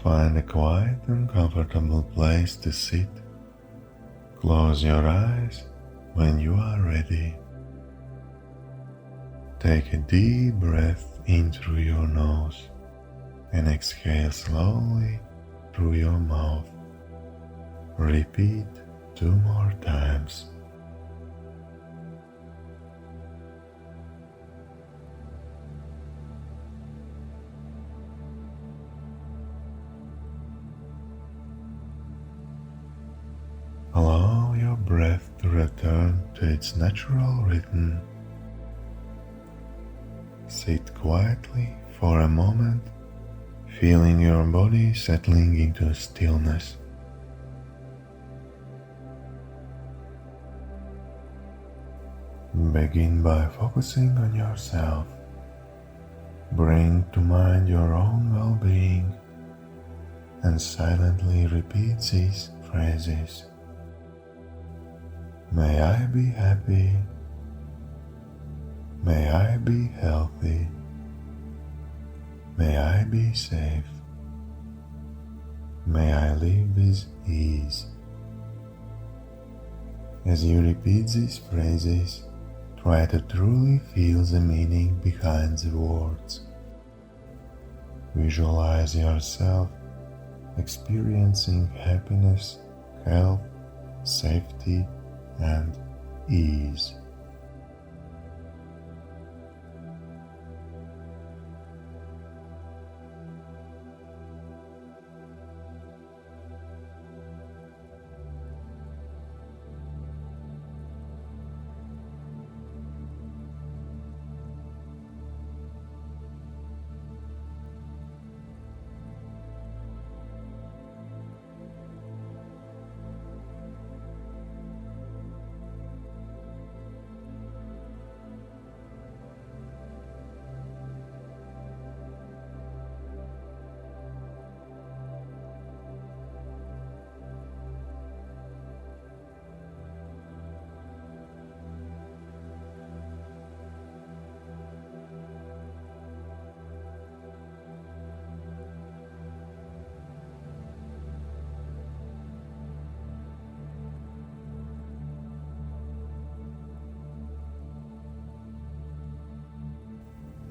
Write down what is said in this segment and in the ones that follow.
Find a quiet and comfortable place to sit. Close your eyes when you are ready. Take a deep breath in through your nose and exhale slowly through your mouth. Repeat 2 more times. Allow your breath to return to its natural rhythm. Sit quietly for a moment, feeling your body settling into stillness. Begin by focusing on yourself. Bring to mind your own well-being and silently repeat these phrases. May I be happy. May I be healthy. May I be safe. May I live with ease. As you repeat these phrases, try to truly feel the meaning behind the words. Visualize yourself experiencing happiness, health, safety, and ease.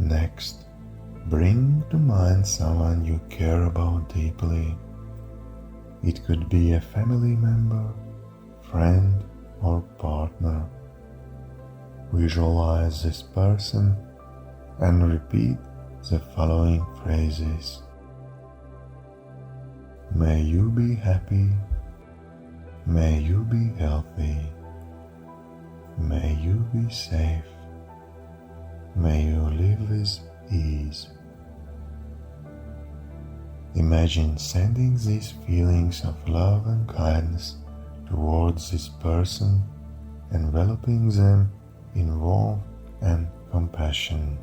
Next, bring to mind someone you care about deeply. It could be a family member, friend, or partner. Visualize this person and repeat the following phrases. May you be happy. May you be healthy. May you be safe. May you live with ease. Imagine sending these feelings of love and kindness towards this person, enveloping them in warmth and compassion.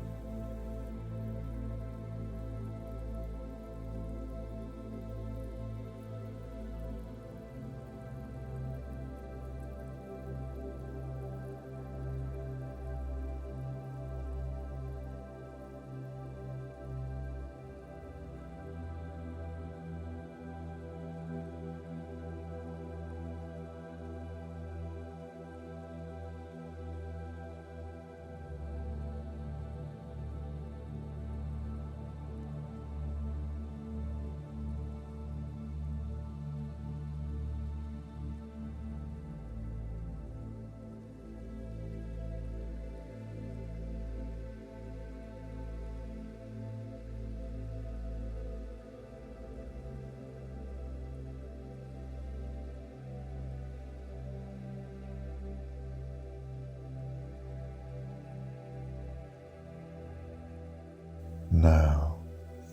Now,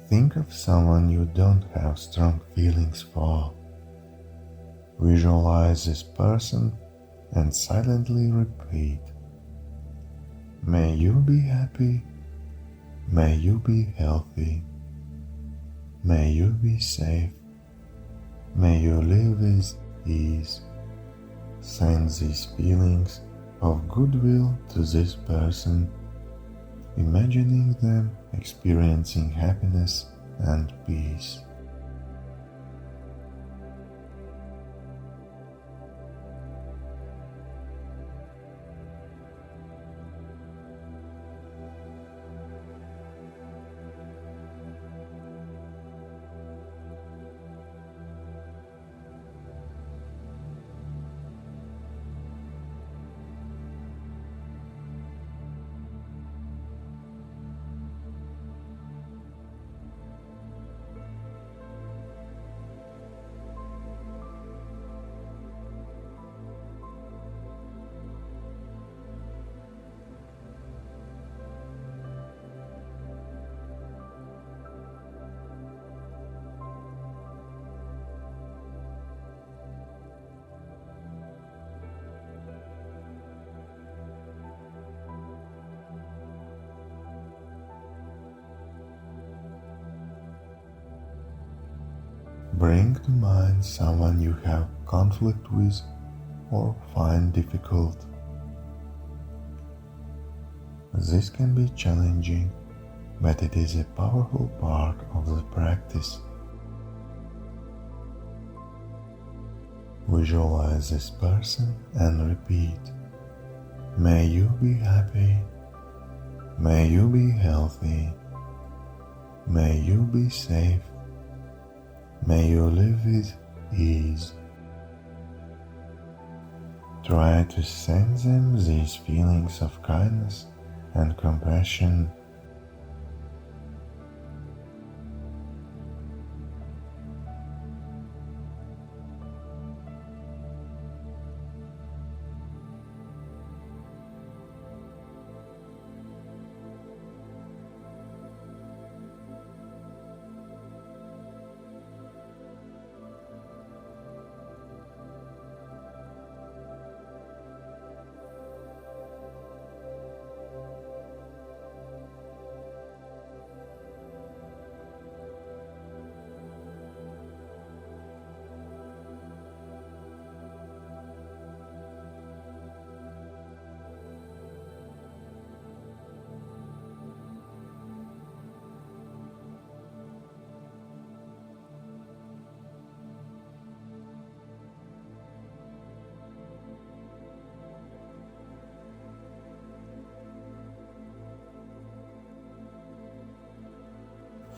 think of someone you don't have strong feelings for. Visualize this person and silently repeat, may you be happy, may you be healthy, may you be safe, may you live with ease. Send these feelings of goodwill to this person, imagining them experiencing happiness and peace. Bring to mind someone you have conflict with or find difficult. This can be challenging, but it is a powerful part of the practice. Visualize this person and repeat, "May you be happy, may you be healthy, may you be safe, may you live with ease." Try to send them these feelings of kindness and compassion.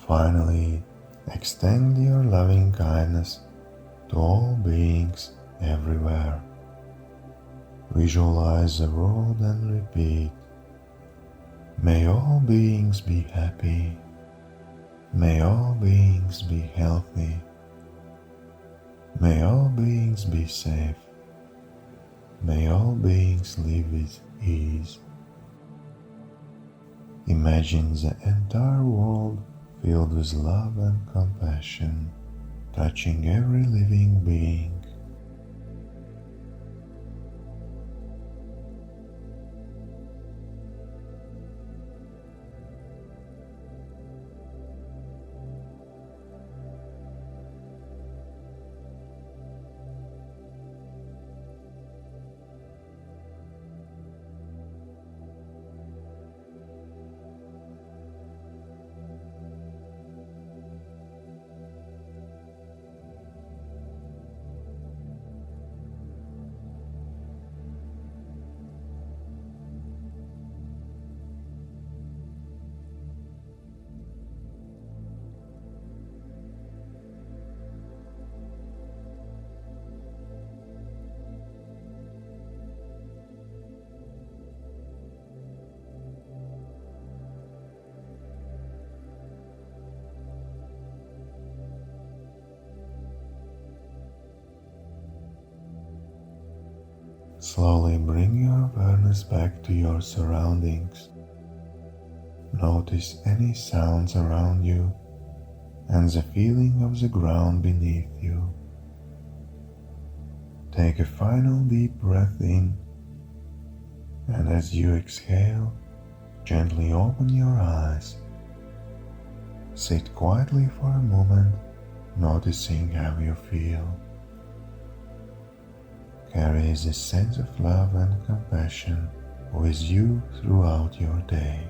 Finally, extend your loving kindness to all beings everywhere. Visualize the world and repeat, "May all beings be happy, may all beings be healthy, may all beings be safe, may all beings live with ease." Imagine the entire world filled with love and compassion, touching every living being. Slowly bring your awareness back to your surroundings. Notice any sounds around you and the feeling of the ground beneath you. Take a final deep breath in, and as you exhale, gently open your eyes. Sit quietly for a moment, noticing how you feel. Carry this sense of love and compassion with you throughout your day.